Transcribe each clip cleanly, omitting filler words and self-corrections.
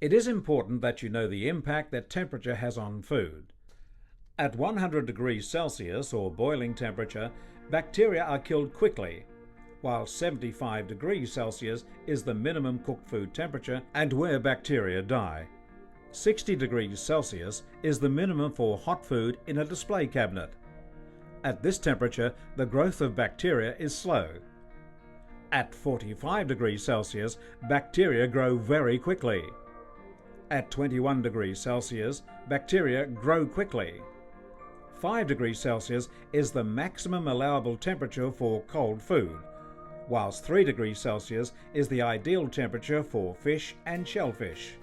It is important that you know the impact that temperature has on food. At 100 degrees Celsius or boiling temperature, bacteria are killed quickly, while 75 degrees Celsius is the minimum cooked food temperature and where bacteria die. 60 degrees Celsius is the minimum for hot food in a display cabinet. At this temperature, the growth of bacteria is slow. At 45 degrees Celsius, bacteria grow very quickly. At 21 degrees Celsius, bacteria grow quickly. 5 degrees Celsius is the maximum allowable temperature for cold food, whilst 3 degrees Celsius is the ideal temperature for fish and shellfish.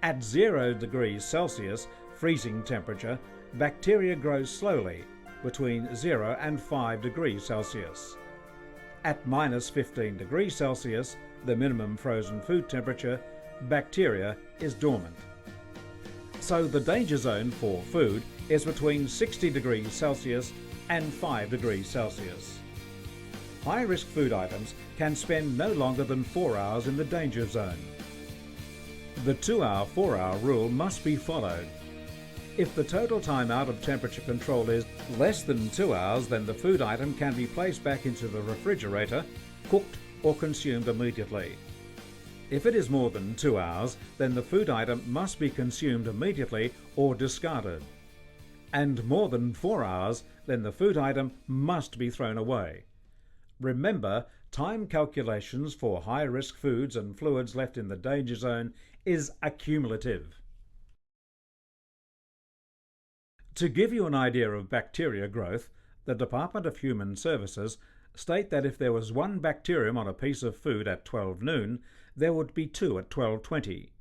At 0 degrees Celsius, freezing temperature, bacteria grow slowly between 0 and 5 degrees Celsius. At minus 15 degrees Celsius, the minimum frozen food temperature, bacteria is dormant. So the danger zone for food is between 60 degrees Celsius and 5 degrees Celsius. High-risk food items can spend no longer than 4 hours in the danger zone. The 2-hour, 4-hour rule must be followed. If the total time out of temperature control is less than 2 hours, then the food item can be placed back into the refrigerator, cooked or consumed immediately. If it is more than 2 hours, then the food item must be consumed immediately or discarded. And more than 4 hours, then the food item must be thrown away. Remember, time calculations for high-risk foods and fluids left in the danger zone is accumulative. To give you an idea of bacteria growth, the Department of Human Services state that if there was 1 bacterium on a piece of food at 12 noon, there would be 2 at 12:20,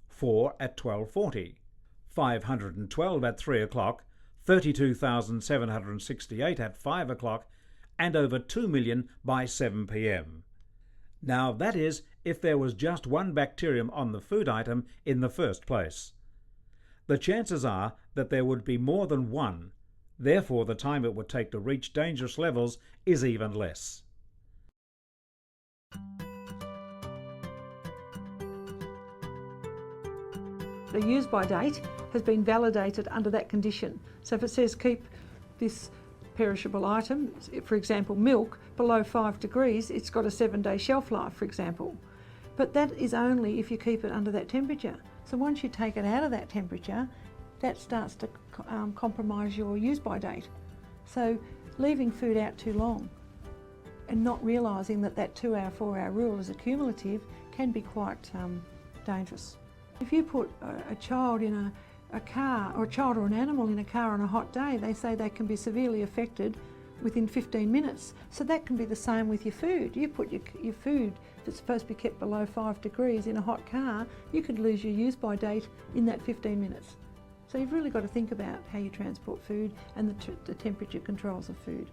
4 at 12:40, 512 at 3 o'clock, 32,768 at 5 o'clock, and over 2 million by 7 p.m. Now that is if there was just 1 bacterium on the food item in the first place. The chances are that there would be more than 1, therefore the time it would take to reach dangerous levels is even less. The use-by date has been validated under that condition. So if it says keep this perishable item, for example milk, below 5 degrees, it's got a 7-day shelf life, for example. But that is only if you keep it under that temperature. So once you take it out of that temperature, that starts to compromise your use-by date. So leaving food out too long and not realising that that 2-hour, 4-hour rule is accumulative can be quite dangerous. If you put a child in a car, or a child or an animal in a car on a hot day, they say they can be severely affected within 15 minutes. So that can be the same with your food. You put your food that's supposed to be kept below 5 degrees in a hot car, you could lose your use-by date in that 15 minutes. So you've really got to think about how you transport food and the temperature controls of food.